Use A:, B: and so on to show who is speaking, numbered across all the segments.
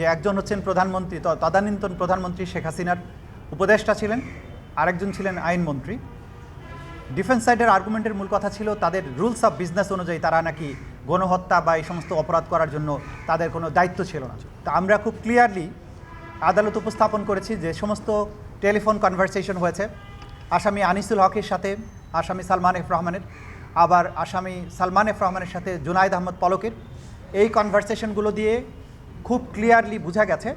A: যে একজন হচ্ছেন প্রধানমন্ত্রী, তদানীন্তন প্রধানমন্ত্রী শেখ হাসিনার উপদেষ্টা ছিলেন, আরেকজন ছিলেন আইনমন্ত্রী। ডিফেন্স সাইডের আর্গুমেন্টের মূল কথা ছিল তাদের রুলস অফ বিজনেস অনুযায়ী তারা নাকি গণহত্যা বা এই সমস্ত অপরাধ করার জন্য তাদের কোনো দায়িত্ব ছিল না। তো আমরা খুব ক্লিয়ারলি আদালত উপস্থাপন করেছি যে সমস্ত টেলিফোন কনভারসেশন হয়েছে আসামি আনিসুল হকের সাথে আসামি সালমান এফ রহমানের, আবার আসামি সালমান এফ রহমানের সাথে জুনায়েদ আহমদ পলকের। এই কনভারসেশনগুলো দিয়ে খুব ক্লিয়ারলি বোঝা গেছে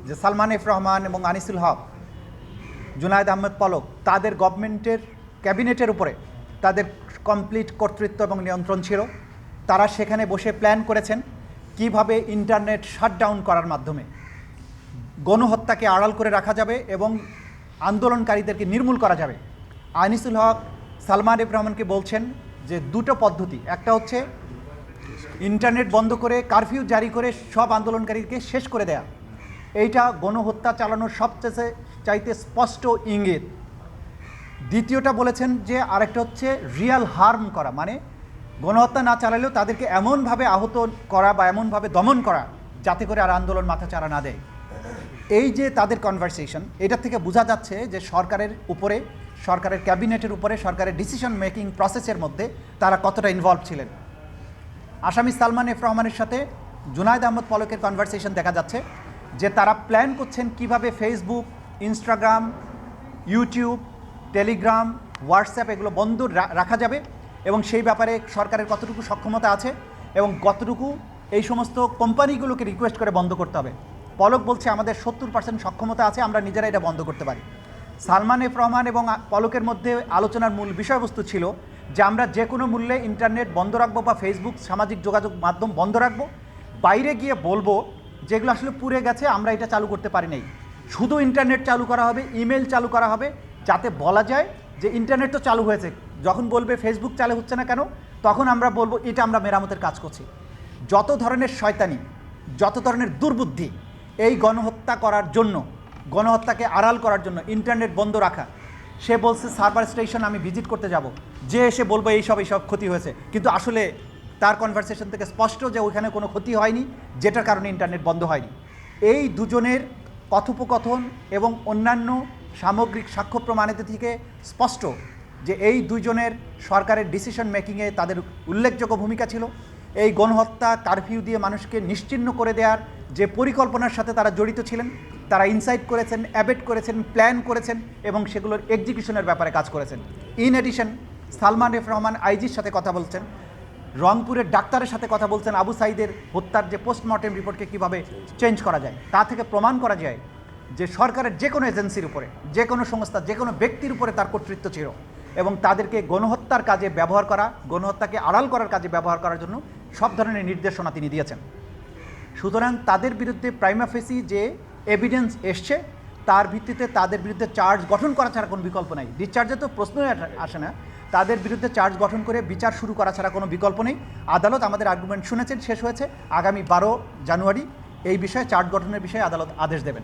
A: যে সালমান এফ রহমান এবং আনিসুল হক, জুনায়েদ আহমদ পলক তাদের গভর্নমেন্টের ক্যাবিনেটের উপরে তাদের কমপ্লিট কর্তৃত্ব এবং নিয়ন্ত্রণ ছিল। তারা সেখানে বসে প্ল্যান করেছেন কিভাবে ইন্টারনেট শাটডাউন করার মাধ্যমে গণহত্যাকে আড়াল করে রাখা যাবে এবং আন্দোলনকারীদেরকে নির্মূল করা যাবে। আনিসুল হক সালমান এফ রহমানকে বলছেন যে দুটো পদ্ধতি, একটা হচ্ছে ইন্টারনেট বন্ধ করে কারফিউ জারি করে সব আন্দোলনকারীকে শেষ করে দেয়া, এইটা গণহত্যা চালানোর সবচেয়ে চাইতে স্পষ্ট ইঙ্গিত। দ্বিতীয়টা বলেছেন যে আরেকটা হচ্ছে রিয়াল হার্ম করা, মানে গণহত্যা না চালালেও তাদেরকে এমনভাবে আহত করা বা এমনভাবে দমন করা যাতে করে আর আন্দোলন মাথাচাড়া না দেয়। এই যে তাদের কনভারসেশন, এটা থেকে বোঝা যাচ্ছে যে সরকারের উপরে, সরকারের ক্যাবিনেটের উপরে, সরকারের ডিসিশন মেকিং প্রসেসের মধ্যে তারা কতটা ইনভলভ ছিলেন। আসামি সালমান এফ রহমানের সাথে জুনায়েদ আহমদ পলকের কনভারসেশন দেখা যাচ্ছে যে তারা প্ল্যান করছেন কিভাবে Facebook, Instagram, YouTube, Telegram, WhatsApp এগুলো বন্ধ রাখা যাবে এবং সেই ব্যাপারে সরকারের কতটুকু সক্ষমতা আছে এবং কতটুকু এই সমস্ত কোম্পানিগুলোকে রিকোয়েস্ট করে বন্ধ করতে হবে। পলক বলছে আমাদের 70% সক্ষমতা আছে, আমরা নিজেরা এটা বন্ধ করতে পারি। সালমান এফ রহমান এবং পলকের মধ্যে আলোচনার মূল বিষয়বস্তু ছিল যে আমরা যে কোনো মূল্যে ইন্টারনেট বন্ধ রাখবো বা ফেসবুক সামাজিক যোগাযোগ মাধ্যম বন্ধ রাখবো, বাইরে গিয়ে বলবো যেগুলো আসলে পুড়ে গেছে আমরা এটা চালু করতে পারি নাই, শুধু ইন্টারনেট চালু করা হবে, ইমেল চালু করা হবে, যাতে বলা যায় যে ইন্টারনেট তো চালু হয়েছে। যখন বলবে ফেসবুক চালু হচ্ছে না কেন, তখন আমরা বলবো এটা আমরা মেরামতের কাজ করছি। যত ধরনের শয়তানি, যত ধরনের দুর্বুদ্ধি এই গণহত্যা করার জন্য, গণহত্যাকে আড়াল করার জন্য ইন্টারনেট বন্ধ রাখা। সে বলছে সার্ভার স্টেশন আমি ভিজিট করতে যাব, যে এসে বলবো এইসব ক্ষতি হয়েছে, কিন্তু আসলে তার কনভারসেশন থেকে স্পষ্ট যে ওইখানে কোনো ক্ষতি হয়নি, যেটার কারণে ইন্টারনেট বন্ধ হয়নি। এই দুজনের কথোপকথন এবং অন্যান্য সামগ্রিক সাক্ষ্য প্রমাণিত থেকে স্পষ্ট যে এই দুজনের সরকারের ডিসিশন মেকিংয়ে তাদের উল্লেখযোগ্য ভূমিকা ছিল। এই গণহত্যা কারফিউ দিয়ে মানুষকে নিশ্চিহ্ন করে দেওয়ার যে পরিকল্পনার সাথে তারা জড়িত ছিলেন, তারা ইনসাইট করেছেন, অ্যাবেট করেছেন, প্ল্যান করেছেন এবং সেগুলোর এক্সিকিউশনের ব্যাপারে কাজ করেছেন। In addition Salman F Rahman আইজির সাথে কথা বলছেন, রংপুরের ডাক্তারের সাথে কথা বলছেন আবু সাইদের হত্যার যে পোস্টমর্টেম রিপোর্টকে কীভাবে চেঞ্জ করা যায়। তা থেকে প্রমাণ করা যায় যে সরকারের যে কোনো এজেন্সির উপরে, যে কোনো সংস্থা, যে কোনো ব্যক্তির উপরে তার কর্তৃত্ব ছিল এবং তাদেরকে গণহত্যার কাজে ব্যবহার করা, গণহত্যাকে আড়াল করার কাজে ব্যবহার করার জন্য সব ধরনের নির্দেশনা তিনি দিয়েছেন। সুতরাং তাদের বিরুদ্ধে প্রাইমা ফেসি যে এভিডেন্স এসছে তার ভিত্তিতে তাদের বিরুদ্ধে চার্জ গঠন করা ছাড়া কোনো বিকল্প নেই। ডিসচার্জে তো প্রশ্নই আসে না, তাদের বিরুদ্ধে চার্জ গঠন করে বিচার শুরু করা ছাড়া কোনো বিকল্প নেই। আদালত আমাদের আর্গুমেন্ট শুনেছেন, শেষ হয়েছে। আগামী 12 জানুয়ারি এই বিষয়ে চার্জ গঠনের বিষয়ে আদালত আদেশ দেবেন।